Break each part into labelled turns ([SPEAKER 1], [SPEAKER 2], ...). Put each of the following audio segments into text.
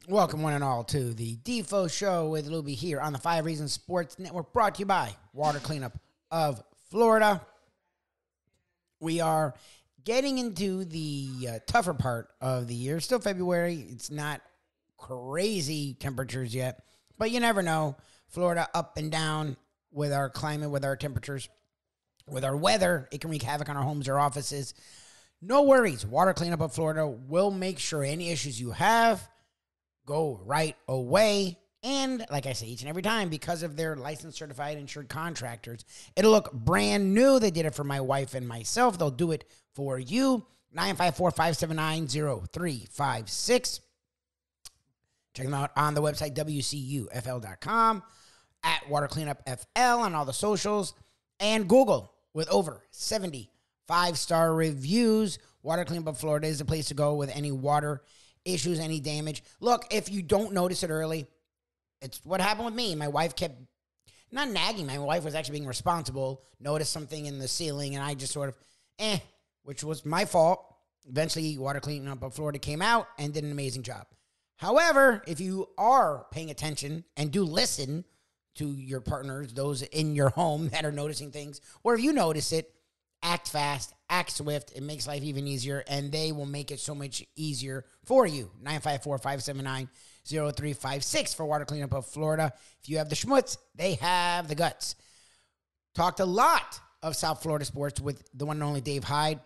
[SPEAKER 1] Welcome, one and all, to the Defo Show with Lubie here on the 5 Reasons Sports Network, brought to you by Water Cleanup of Florida. We are getting into the tougher part of the year. Still February. It's not crazy temperatures yet, but you never know. Florida up and down with our climate, with our temperatures, with our weather. It can wreak havoc on our homes or offices. No worries. Water Cleanup of Florida will make sure any issues you have go right away. And like I say each and every time, because of their licensed, certified, insured contractors, it'll look brand new. They did it for my wife and myself. They'll do it for you. 954-579-0356. Check them out on the website, WCUFL.com, at Water Cleanup FL on all the socials, and Google with over 70 5-star reviews. Water Cleanup of Florida is the place to go with any water issues, any damage. Look, if you don't notice it early, it's what happened with me. My wife kept not nagging. My wife was actually being responsible, noticed something in the ceiling, and I just sort of, which was my fault. Eventually, Water Cleanup of Florida came out and did an amazing job. However, if you are paying attention and do listen to your partners, those in your home that are noticing things, or if you notice it, act fast, act swift. It makes life even easier, and they will make it so much easier for you. 954-579-0356 for Water Cleanup of Florida. If you have the schmutz, they have the guts. Talked a lot of South Florida sports with the one and only Dave Hyde.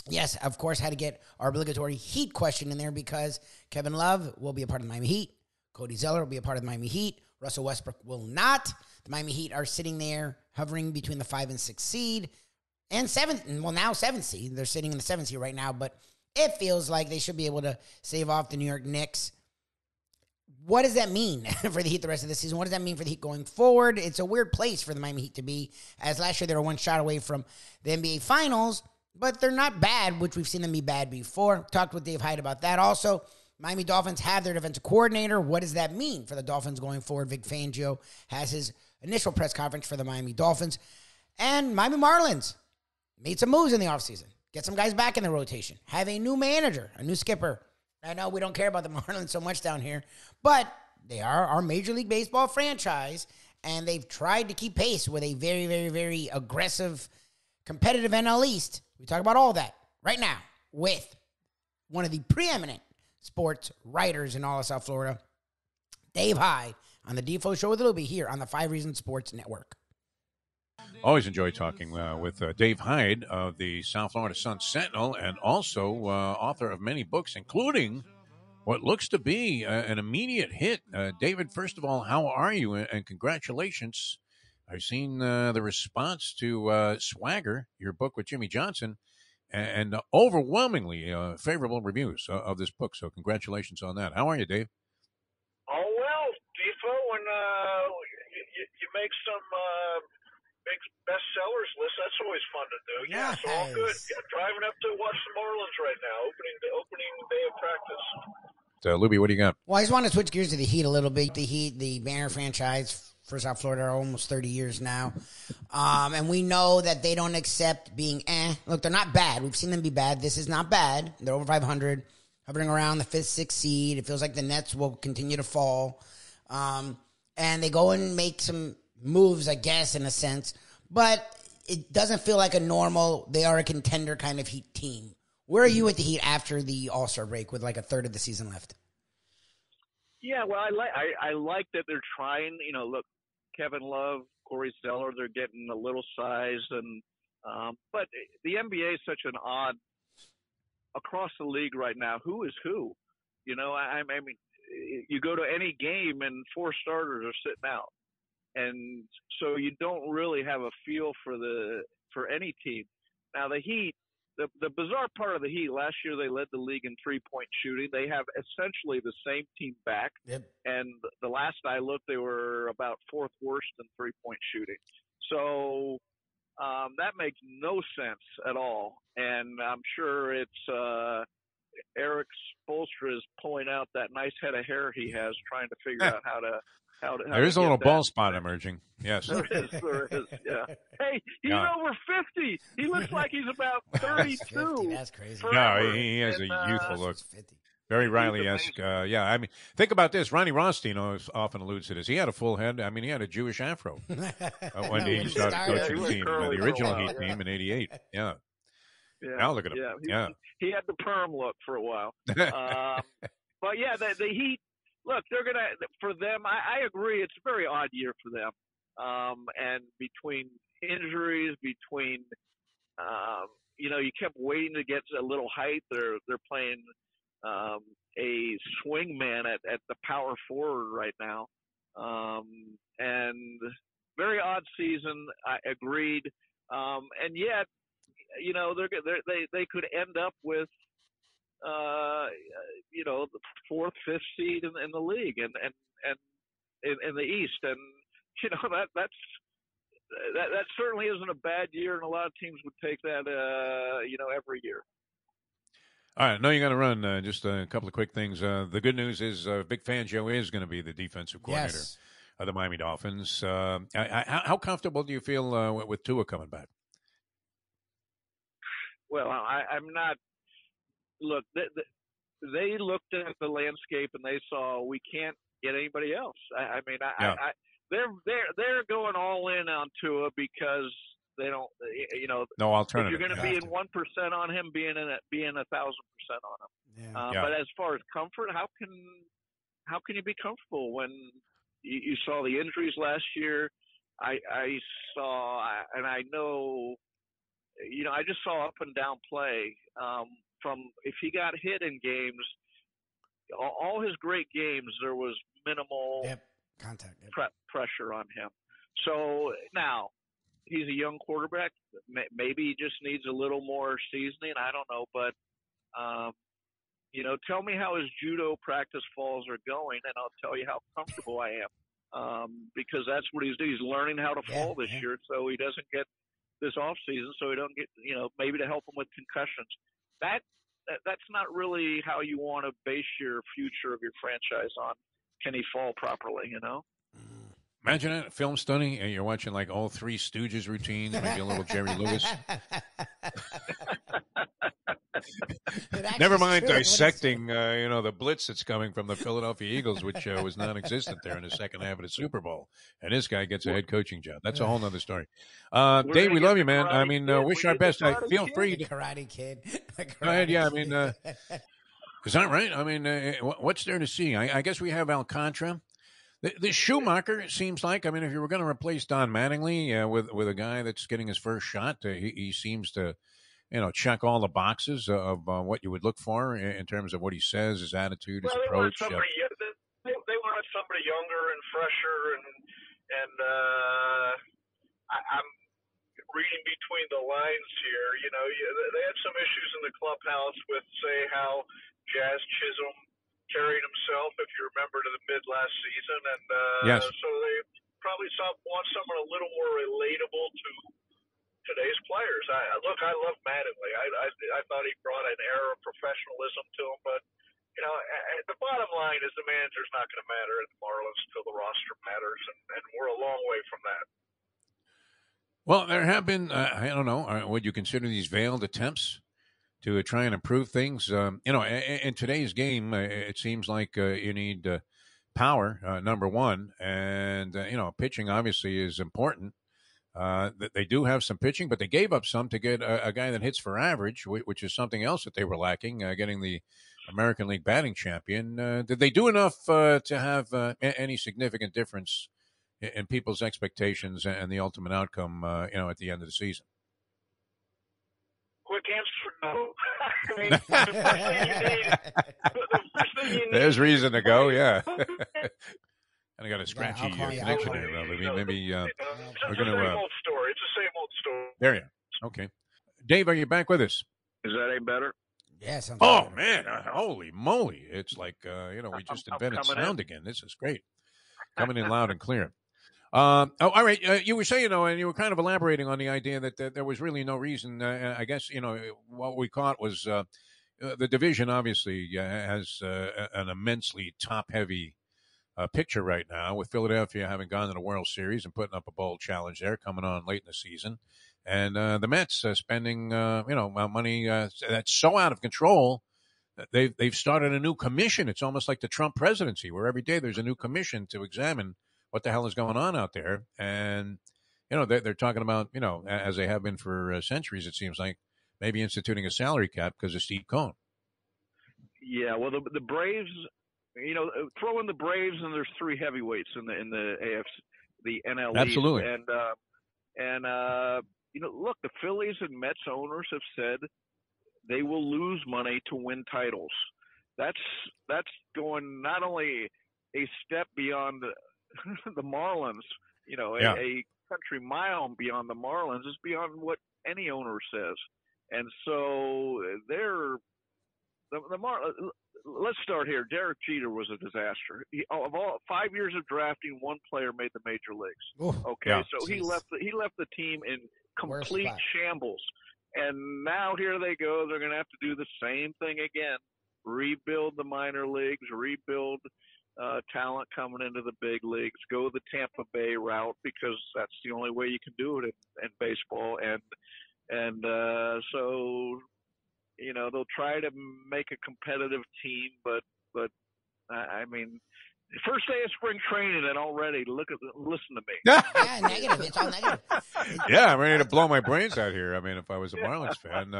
[SPEAKER 1] Yes, of course, had to get our obligatory Heat question in there because Kevin Love will be a part of the Miami Heat. Cody Zeller will be a part of the Miami Heat. Russell Westbrook will not. The Miami Heat are sitting there hovering between the 5 and 6 seed. And 7th, well, now 7th seed. They're sitting in the 7th seed right now, but it feels like they should be able to save off the New York Knicks. What does that mean for the Heat the rest of the season? What does that mean for the Heat going forward? It's a weird place for the Miami Heat to be, as last year they were one shot away from the NBA Finals, but they're not bad, which we've seen them be bad before. Talked with Dave Hyde about that. Also, Miami Dolphins have their defensive coordinator. What does that mean for the Dolphins going forward? Vic Fangio has his initial press conference for the Miami Dolphins. And Miami Marlins made some moves in the offseason. Get some guys back in the rotation. Have a new manager, a new skipper. I know we don't care about the Marlins so much down here, but they are our Major League Baseball franchise, and they've tried to keep pace with a very, very, very aggressive, competitive NL East. We talk about all that right now with one of the preeminent sports writers in all of South Florida, Dave Hyde, on the Defo Show with Lubie here on the 5 Reasons Sports Network.
[SPEAKER 2] Always enjoy talking with Dave Hyde of the South Florida Sun-Sentinel, and also author of many books, including what looks to be an immediate hit. David, first of all, how are you? And congratulations. I've seen the response to Swagger, your book with Jimmy Johnson, and overwhelmingly favorable reviews of this book. So congratulations on that. How are you, Dave?
[SPEAKER 3] Oh, well, Defo, when you make some big bestsellers list, that's always fun to do. Yeah, it's all good. Yeah, driving up to watch the Marlins right now, opening day of practice.
[SPEAKER 2] Lubie, what do you got?
[SPEAKER 1] Well, I just want to switch gears to the Heat a little bit. The Heat, the banner franchise for South Florida, are almost 30 years now. And we know that they don't accept being Look, they're not bad. We've seen them be bad. This is not bad. They're over 500, hovering around the 5th, 6th seed. It feels like the Nets will continue to fall. And they go and make some moves, I guess, in a sense. But it doesn't feel like a normal, they are a contender kind of Heat team. Where are you with the Heat after the All-Star break with like a third of the season left?
[SPEAKER 4] Yeah, well, I like that they're trying. You know, look, Kevin Love, Corey Zeller, they're getting a little size, and but the NBA is such an odd across the league right now. Who is who? You know, I mean, you go to any game and 4 starters are sitting out, and so you don't really have a feel for any team. Now the Heat. The bizarre part of the Heat, last year they led the league in three-point shooting. They have essentially the same team back.
[SPEAKER 1] Yep.
[SPEAKER 4] And the last I looked, they were about 4th worst in three-point shooting. So that makes no sense at all. And I'm sure it's Eric Spoelstra is pulling out that nice head of hair he has, trying to figure out how to
[SPEAKER 2] There's a little bald spot emerging. Yes.
[SPEAKER 4] There is, yeah. Hey, he's over 50. He looks like he's about 32.
[SPEAKER 1] That's crazy.
[SPEAKER 2] No, he has a youthful look. Very Riley-esque. Yeah, I mean, think about this. Ronnie Rothstein often alludes to this. He had a full head. I mean, he had a Jewish afro when he started coaching the team, the original Heat team in '88. Yeah. Now look at him.
[SPEAKER 4] He had the perm look for a while. But yeah, the Heat. Look, they're gonna. For them, I agree. It's a very odd year for them. And between injuries, between you kept waiting to get a little height. They're playing a swing man at the power forward right now, and very odd season. I agreed, and yet they could end up with the fourth, fifth seed in the league, and in the East, and that certainly isn't a bad year, and a lot of teams would take that every year.
[SPEAKER 2] All right, I know you got to run. Just a couple of quick things. The good news is Vic Fangio is going to be the defensive coordinator of the Miami Dolphins. How comfortable do you feel with Tua coming back?
[SPEAKER 4] Well, I'm not. Look, they looked at the landscape and they saw we can't get anybody else. They're going all in on Tua because they don't,
[SPEAKER 2] no alternative.
[SPEAKER 4] You're going to be in 1% on him, being 1,000% on him. But as far as comfort, how can you be comfortable when you saw the injuries last year? I saw, and I know, I just saw up and down play. From if he got hit in games, all his great games, there was minimal
[SPEAKER 1] contact
[SPEAKER 4] pressure on him. So now he's a young quarterback. Maybe he just needs a little more seasoning. I don't know, but tell me how his judo practice falls are going, and I'll tell you how comfortable I am. Because that's what he's doing. He's learning how to fall this year, so he doesn't get this off season, so he don't get maybe to help him with concussions. That's not really how you want to base your future of your franchise on. Can he fall properly,
[SPEAKER 2] Imagine that, film study, and you're watching like all Three Stooges routines, maybe a little Jerry Lewis. Never mind dissecting, the blitz that's coming from the Philadelphia Eagles, which was non-existent there in the second half of the Super Bowl. And this guy gets a head coaching job. That's a whole nother story. Dave, we love you, man. I mean, wish our best. Feel free to
[SPEAKER 1] Karate Kid.
[SPEAKER 2] Go ahead. Yeah, I mean, is that right? I mean, what's there to see? I guess we have Alcantara. The Schumacher, it seems like. I mean, if you were going to replace Don Mattingly with a guy that's getting his first shot, he seems to, check all the boxes of what you would look for in terms of what he says, his attitude, his approach.
[SPEAKER 3] They wanted somebody younger and fresher, and I'm reading between the lines here. They had some issues in the clubhouse with, say, how Jazz Chisholm carried himself, if you remember, to the mid last season, and so they probably want someone a little more relatable to today's players. I love Mattingly. I thought he brought an air of professionalism to him, but the bottom line is the manager's not going to matter at the Marlins until the roster matters, and we're a long way from that.
[SPEAKER 2] Well, there have been, I don't know, would you consider these veiled attempts to try and improve things? In today's game, it seems like you need power, number one, and, pitching obviously is important. They do have some pitching, but they gave up some to get a guy that hits for average, which is something else that they were lacking, getting the American League batting champion. Did they do enough to have any significant difference in people's expectations and the ultimate outcome, at the end of the season?
[SPEAKER 3] Quick answer, no.
[SPEAKER 2] There's reason to go, yeah. And I got a scratchy connection here, Lubie. Maybe we're going to.
[SPEAKER 3] It's the same old story. It's the same old story.
[SPEAKER 2] There you are. Okay. Dave, are you back with us?
[SPEAKER 4] Is that any better?
[SPEAKER 1] Yes.
[SPEAKER 2] Oh, man. Holy moly. It's like, we just invented sound again. This is great. Coming in loud and clear. All right. You were saying, and you were kind of elaborating on the idea that there was really no reason. I guess, what we caught was the division obviously has an immensely top-heavy picture right now, with Philadelphia having gone to the World Series and putting up a bold challenge there, coming on late in the season. And the Mets spending, money that's so out of control they've started a new commission. It's almost like the Trump presidency, where every day there's a new commission to examine what the hell is going on out there. And they're talking about, as they have been for centuries, it seems like, maybe instituting a salary cap because of Steve Cohen.
[SPEAKER 4] Yeah, well, the Braves, throw in the Braves, and there's three heavyweights in the AFC, the NL East.
[SPEAKER 2] Absolutely.
[SPEAKER 4] And look, the Phillies and Mets owners have said they will lose money to win titles. That's going not only a step beyond the Marlins, a country mile beyond the Marlins. It's beyond what any owner says. And so let's start here. Derek Jeter was a disaster. Of all 5 years of drafting, one player made the major leagues. So he left the team in complete shambles. And now here they go. They're going to have to do the same thing again. Rebuild the minor leagues, rebuild talent coming into the big leagues, go the Tampa Bay route because that's the only way you can do it in baseball. And so, they'll try to make a competitive team, but I mean, first day of spring training and already listen to me.
[SPEAKER 1] Yeah, negative. It's all negative.
[SPEAKER 2] Yeah, I'm ready to blow my brains out here. I mean, if I was a Marlins fan,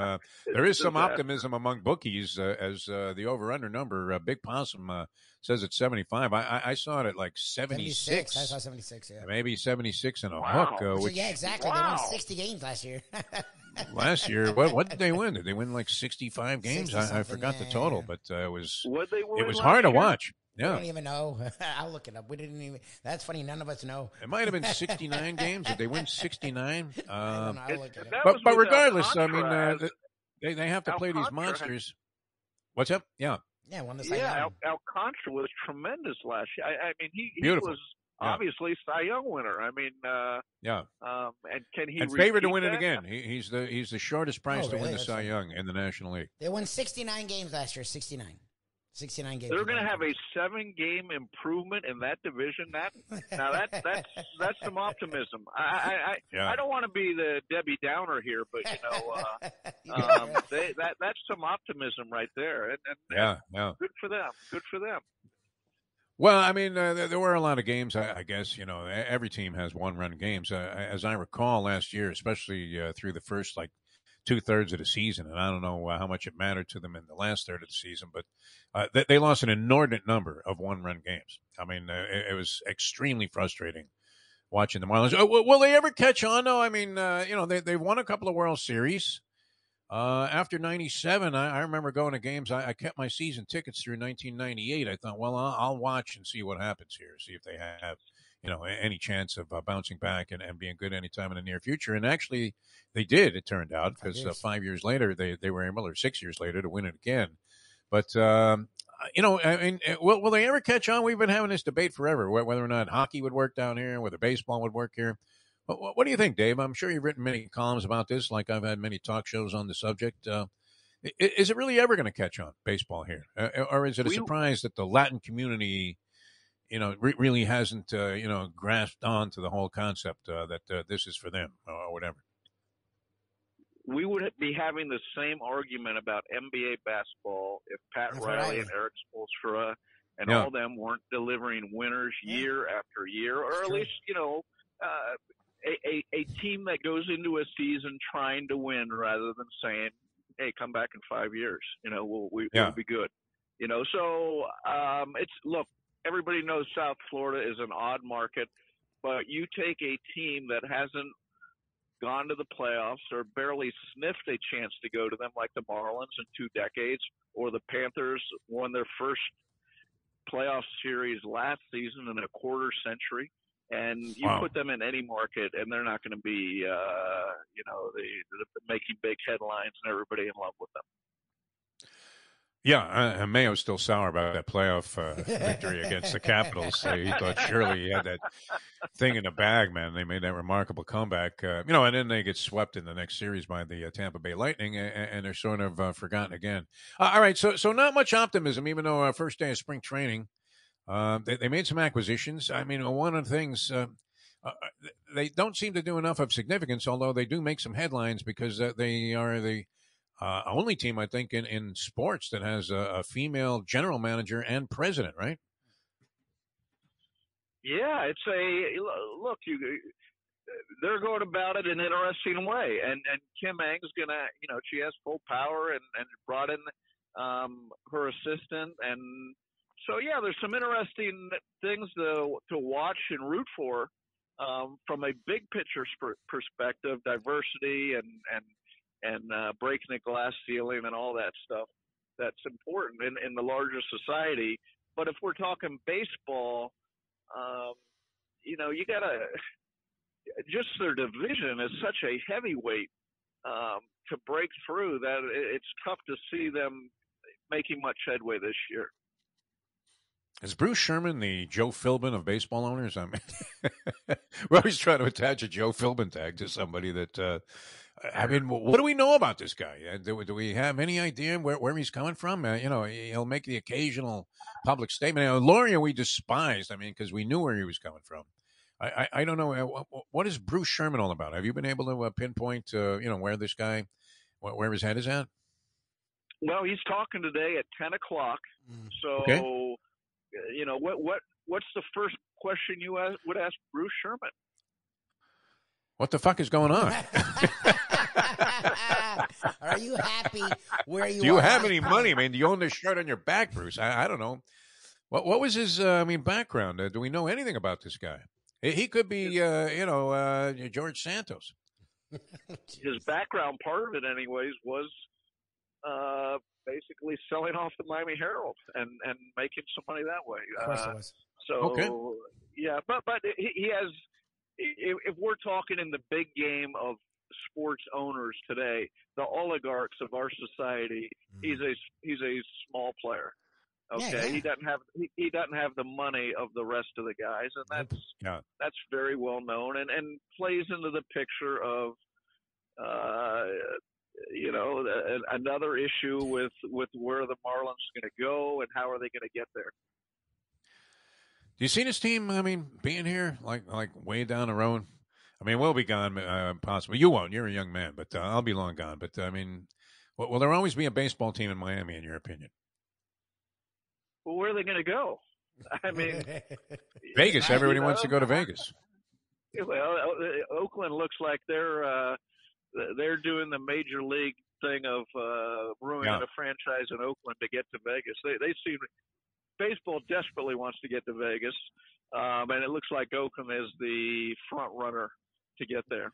[SPEAKER 2] there is some optimism among bookies as the over-under number. Big Possum says it's 75. I saw it at like 76.
[SPEAKER 1] I saw 76, yeah.
[SPEAKER 2] Maybe 76 and a
[SPEAKER 4] Wow.
[SPEAKER 2] hook.
[SPEAKER 1] Yeah, exactly. They won 60 games last year.
[SPEAKER 2] Last year, what did they win? Did they win like 65 games? I forgot the total, but it was hard to watch. Yeah.
[SPEAKER 1] We don't even know. I'll look it up. We didn't even. That's funny. None of us know.
[SPEAKER 2] It might have been 69 games. Did they win 69?
[SPEAKER 1] I'll look it up.
[SPEAKER 2] But regardless, I mean, they have to play these monsters. What's up? Yeah.
[SPEAKER 1] Yeah, won the
[SPEAKER 4] Alcantara was tremendous last year. I mean, he was obviously Cy Young winner. I mean, and can he?
[SPEAKER 2] And favored to win it again. He's the shortest price to win the Cy Young in the National League.
[SPEAKER 1] They won 69 games last year. 69 games.
[SPEAKER 4] They're going to have a 7-game improvement in that division. That's some optimism. I don't want to be the Debbie Downer here, but that's some optimism right there. And good for them. Good for them.
[SPEAKER 2] Well, I mean, there were a lot of games. I guess every team has one-run games. As I recall, last year, especially through the first 2/3 of the season, and I don't know how much it mattered to them in the last third of the season, but they lost an inordinate number of one-run games. I mean, it was extremely frustrating watching the Marlins. Will they ever catch on, though? I mean, they won a couple of World Series. After 97, I remember going to games. I kept my season tickets through 1998. I thought, well, I'll watch and see what happens here, see if they have any chance of bouncing back and being good anytime in the near future. And actually, they did, it turned out, because 5 years later, they were able, or 6 years later, to win it again. But, I mean, will they ever catch on? We've been having this debate forever, whether or not hockey would work down here, whether baseball would work here. What do you think, Dave? I'm sure you've written many columns about this, like I've had many talk shows on the subject. Is it really ever going to catch on, baseball here? Or is it a surprise that the Latin community really hasn't, grasped on to the whole concept that this is for them or whatever?
[SPEAKER 4] We would be having the same argument about NBA basketball if Pat Riley and Eric Spoelstra and all them weren't delivering winners year after year, or at least, a team that goes into a season trying to win rather than saying, hey, come back in 5 years. We'll be good. So look, everybody knows South Florida is an odd market, but you take a team that hasn't gone to the playoffs or barely sniffed a chance to go to them, like the Marlins in 2 decades, or the Panthers won their first playoff series last season in a quarter century, and you put them in any market, and they're not going to be, making big headlines and everybody in love with them.
[SPEAKER 2] Yeah, Mayo's still sour about that playoff victory against the Capitals. He thought surely he had that thing in the bag, man. They made that remarkable comeback, and then they get swept in the next series by the Tampa Bay Lightning, and they're sort of forgotten again. All right, so not much optimism, even though first day of spring training, they made some acquisitions. I mean, one of the things they don't seem to do enough of significance, although they do make some headlines because they are the only team, I think, in sports that has a female general manager and president, right?
[SPEAKER 4] Yeah, it's look. They're going about it in an interesting way, and Kim Ang's gonna, she has full power and brought in her assistant, and so yeah, there's some interesting things to watch and root for from a big picture perspective, diversity and breaking the glass ceiling and all that stuff. That's important in the larger society. But if we're talking baseball, you gotta. Just their division is such a heavyweight to break through that it's tough to see them making much headway this year.
[SPEAKER 2] Is Bruce Sherman the Joe Philbin of baseball owners? I mean, we're always trying to attach a Joe Philbin tag to somebody that. I mean, what do we know about this guy? Do we have any idea where he's coming from? He'll make the occasional public statement. Loria we despised. I mean, because we knew where he was coming from. I don't know. What is Bruce Sherman all about? Have you been able to pinpoint, where this guy, where his head is at?
[SPEAKER 4] Well, he's talking today at 10 o'clock. So,
[SPEAKER 2] okay.
[SPEAKER 4] What's the first question you would ask Bruce Sherman?
[SPEAKER 2] What the fuck is going on?
[SPEAKER 1] Are you happy where you are?
[SPEAKER 2] Do you have any money? I mean, do you own this shirt on your back, Bruce? I don't know. What was his, background? Do we know anything about this guy? He could be, George Santos.
[SPEAKER 4] His background, part of it anyways, was basically selling off the Miami Herald and making some money that way.
[SPEAKER 1] Of course it was.
[SPEAKER 4] So,
[SPEAKER 2] okay.
[SPEAKER 4] Yeah, but he has, if we're talking in the big game of sports owners today, the oligarchs of our society, he's a small player. Okay, yeah. He doesn't have the money of the rest of the guys, and that's very well known, and plays into the picture of another issue with where the Marlins are going to go and how are they going to get there.
[SPEAKER 2] Do you see this team? I mean, being here like way down the road. I mean, we'll be gone possibly. You won't. You're a young man, but I'll be long gone. But I mean, will there always be a baseball team in Miami, in your opinion?
[SPEAKER 4] Well, where are they going to go? I mean,
[SPEAKER 2] Vegas. Everybody wants to go to Vegas.
[SPEAKER 4] Well, Oakland looks like they're doing the major league thing of ruining a franchise in Oakland to get to Vegas. They seem baseball desperately wants to get to Vegas, and it looks like Oakland is the front runner to get there.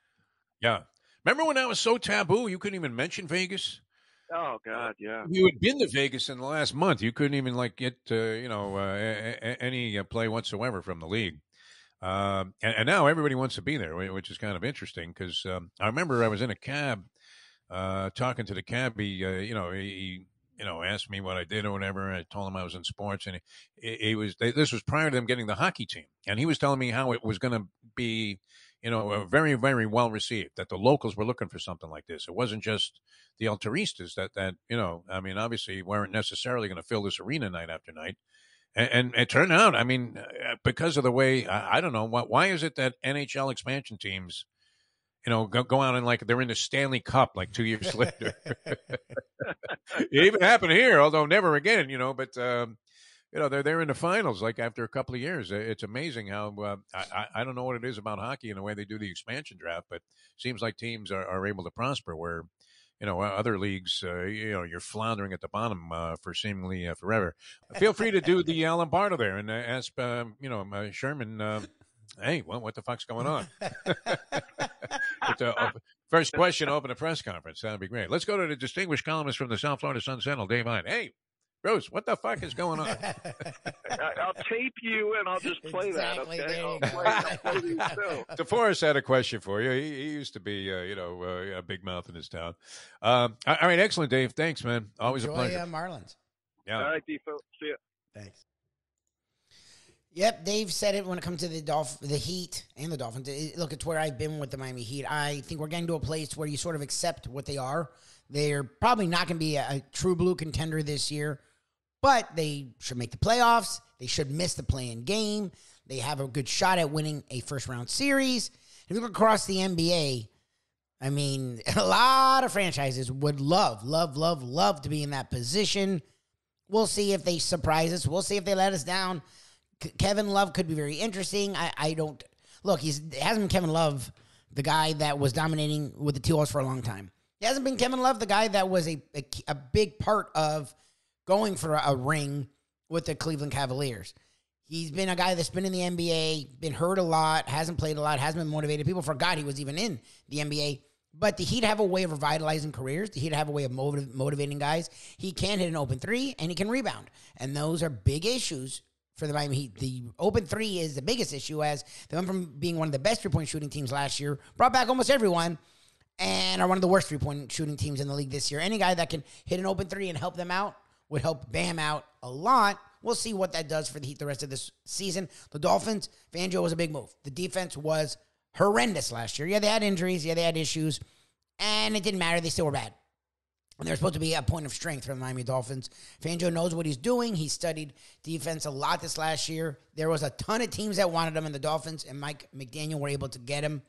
[SPEAKER 4] Yeah.
[SPEAKER 2] Remember when that was so taboo? You couldn't even mention Vegas.
[SPEAKER 4] Oh God, yeah.
[SPEAKER 2] You had been to Vegas in the last month. You couldn't even get any play whatsoever from the league. And now everybody wants to be there, which is kind of interesting because I remember I was in a cab talking to the cabbie. He asked me what I did or whatever. I told him I was in sports, and this was prior to them getting the hockey team, and he was telling me how it was going to be, very, very well received, that the locals were looking for something like this. It wasn't just the El Turistas that I mean, obviously weren't necessarily going to fill this arena night after night. And it turned out, I mean, because of the way, I don't know, why is it that NHL expansion teams, go out and they're in the Stanley Cup 2 years later. It even happened here, although never again, but, they're in the finals after a couple of years. It's amazing how, I don't know what it is about hockey and the way they do the expansion draft, but it seems like teams are able to prosper where, other leagues, you're floundering at the bottom for seemingly forever. Feel free to do the Lombardo there and ask, Sherman, hey, what the fuck's going on? First question, open a press conference. That'd be great. Let's go to the distinguished columnist from the South Florida Sun Sentinel, Dave Hyde. Hey, Bruce, what the fuck is going on?
[SPEAKER 4] I'll tape you and I'll just play that, okay? I'll play these too.
[SPEAKER 2] DeForest had a question for you. He used to be, a big mouth in his town. All right, excellent, Dave. Thanks, man. Always
[SPEAKER 1] Enjoy,
[SPEAKER 2] a pleasure.
[SPEAKER 1] Marlins.
[SPEAKER 4] Yeah. All right, Defo. See ya.
[SPEAKER 1] Thanks. Yep, Dave said it when it comes to the Heat and the Dolphins. Look, it's where I've been with the Miami Heat. I think we're getting to a place where you sort of accept what they are. They're probably not going to be a true blue contender this year, but they should make the playoffs. They should miss the play-in game. They have a good shot at winning a first-round series. If you look across the NBA, I mean, a lot of franchises would love to be in that position. We'll see if they surprise us. We'll see if they let us down. Kevin Love could be very interesting. I don't look. It hasn't been Kevin Love, the guy that was dominating with the T-Wolves for a long time. It hasn't been Kevin Love, the guy that was a big part of going for a ring with the Cleveland Cavaliers. He's been a guy that's been in the NBA, been hurt a lot, hasn't played a lot, hasn't been motivated. People forgot he was even in the NBA. But the Heat have a way of revitalizing careers. The Heat have a way of motivating guys. He can hit an open three, and he can rebound. And those are big issues for the Miami Heat. The open three is the biggest issue, as they went from being one of the best three-point shooting teams last year, brought back almost everyone, and are one of the worst three-point shooting teams in the league this year. Any guy that can hit an open three and help them out would help Bam out a lot. We'll see what that does for the Heat the rest of this season. The Dolphins, Fangio was a big move. The defense was horrendous last year. Yeah, they had injuries. Yeah, they had issues. And it didn't matter. They still were bad. And they're supposed to be a point of strength for the Miami Dolphins. Fangio knows what he's doing. He studied defense a lot this last year. There was a ton of teams that wanted him, and the Dolphins and Mike McDaniel were able to get him.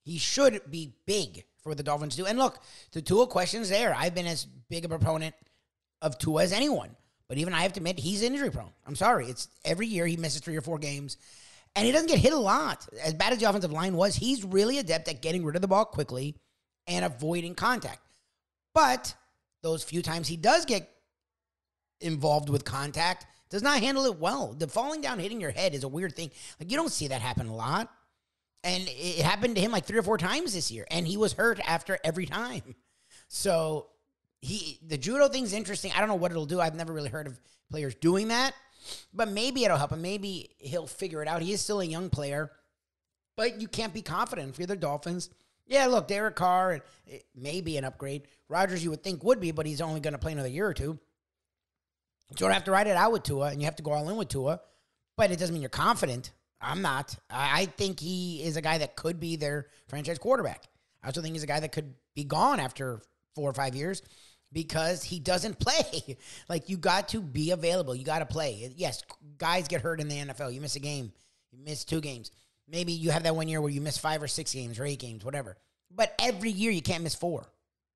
[SPEAKER 1] He should be big for what the Dolphins do. And look, the Tua question's there. I've been as big a proponent of Tua as anyone. But even I have to admit, he's injury prone. I'm sorry. It's every year he misses 3 or 4 games. And he doesn't get hit a lot. As bad as the offensive line was, he's really adept at getting rid of the ball quickly and avoiding contact. But those few times he does get involved with contact, does not handle it well. The falling down, hitting your head is a weird thing. Like, you don't see that happen a lot. And it happened to him like 3 or 4 times this year. And he was hurt after every time. So the judo thing's interesting. I don't know what it'll do. I've never really heard of players doing that. But maybe it'll help him. Maybe he'll figure it out. He is still a young player. But you can't be confident if you're the Dolphins. Yeah, look, Derek Carr, it may be an upgrade. Rodgers, you would think, would be, but he's only going to play another year or 2. So you have to ride it out with Tua, and you have to go all in with Tua. But it doesn't mean you're confident. I'm not. I think he is a guy that could be their franchise quarterback. I also think he's a guy that could be gone after 4 or 5 years because he doesn't play. Like, you got to be available. You got to play. Yes, guys get hurt in the NFL. You miss a game. You miss 2 games. Maybe you have that 1 year where you miss 5 or 6 games or 8 games, whatever. But every year you can't miss 4.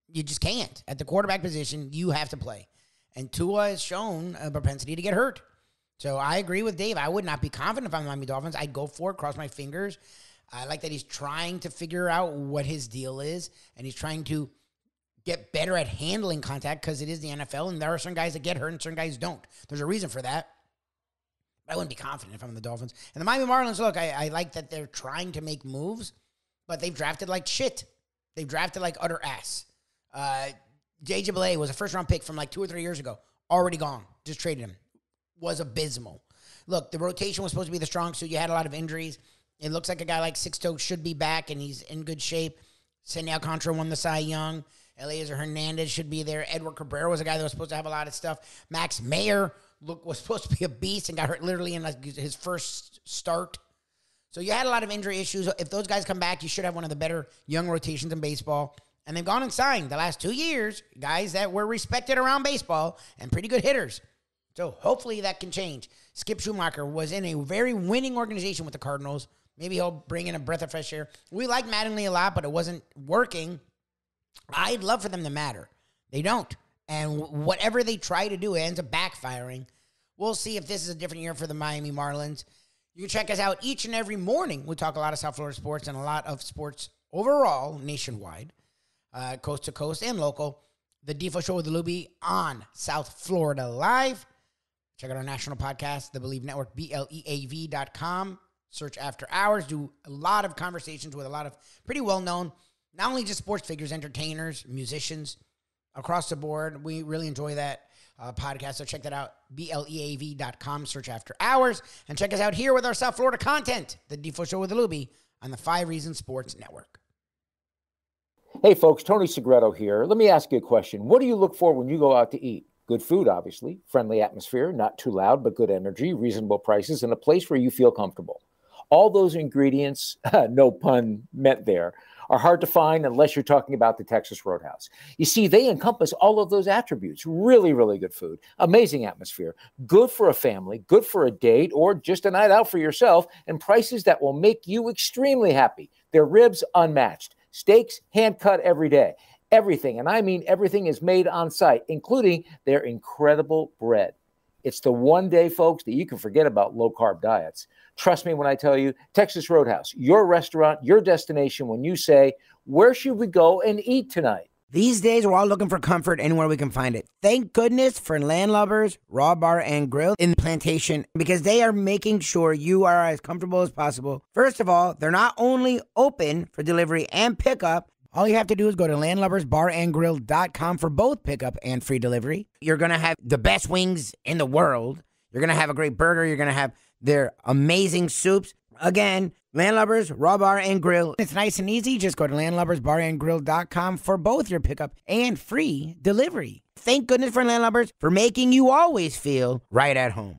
[SPEAKER 1] You just can't. At the quarterback position, you have to play. And Tua has shown a propensity to get hurt. So I agree with Dave. I would not be confident if I'm the Miami Dolphins. I'd go for it, cross my fingers. I like that he's trying to figure out what his deal is, and he's trying to get better at handling contact because it is the NFL, and there are certain guys that get hurt and certain guys don't. There's a reason for that. But I wouldn't be confident if I'm the Dolphins. And the Miami Marlins, look, I like that they're trying to make moves, but they've drafted like shit. They've drafted like utter ass. J.J. Blay was a first-round pick from like 2 or 3 years ago. Already gone. Just traded him. Was abysmal. Look, the rotation was supposed to be the strong suit. You had a lot of injuries. It looks like a guy like Sixto should be back, and he's in good shape. Sandy Alcantara won the Cy Young. Eliezer Hernandez should be there. Edward Cabrera was a guy that was supposed to have a lot of stuff. Max Mayer was supposed to be a beast and got hurt literally in like his first start. So you had a lot of injury issues. If those guys come back, you should have one of the better young rotations in baseball. And they've gone and signed the last 2 years guys that were respected around baseball and pretty good hitters. So hopefully that can change. Skip Schumacher was in a very winning organization with the Cardinals. Maybe he'll bring in a breath of fresh air. We like Mattingly a lot, but it wasn't working. I'd love for them to matter. They don't. And whatever they try to do, it ends up backfiring. We'll see if this is a different year for the Miami Marlins. You can check us out each and every morning. We talk a lot of South Florida sports and a lot of sports overall nationwide, coast to coast and local. The Defo Show with Lubie on South Florida Live. Check out our national podcast, The Believe Network, BLEAV.com. Search After Hours. Do a lot of conversations with a lot of pretty well-known, not only just sports figures, entertainers, musicians, across the board. We really enjoy that podcast, so check that out, BLEAV.com. Search After Hours. And check us out here with our South Florida content, The Defo Show with Lubie, on the 5 Reasons Sports Network.
[SPEAKER 5] Hey, folks, Tony Segreto here. Let me ask you a question. What do you look for when you go out to eat? Good food, obviously, friendly atmosphere, not too loud, but good energy, reasonable prices, and a place where you feel comfortable. All those ingredients, no pun meant there, are hard to find unless you're talking about the Texas Roadhouse. You see, they encompass all of those attributes. Really, really good food, amazing atmosphere, good for a family, good for a date, or just a night out for yourself, and prices that will make you extremely happy. Their ribs unmatched. Steaks hand-cut every day. Everything, and I mean everything, is made on site, including their incredible bread. It's the one day, folks, that you can forget about low-carb diets. Trust me when I tell you, Texas Roadhouse, your restaurant, your destination when you say, where should we go and eat tonight?
[SPEAKER 1] These days, we're all looking for comfort anywhere we can find it. Thank goodness for Landlubbers Raw Bar and Grill in Plantation, because they are making sure you are as comfortable as possible. First of all, they're not only open for delivery and pickup. All you have to do is go to landlubbersbarandgrill.com for both pickup and free delivery. You're going to have the best wings in the world. You're going to have a great burger. You're going to have their amazing soups. Again, Landlubbers, Raw Bar, and Grill. It's nice and easy. Just go to landlubbersbarandgrill.com for both your pickup and free delivery. Thank goodness for Landlubbers for making you always feel right at home.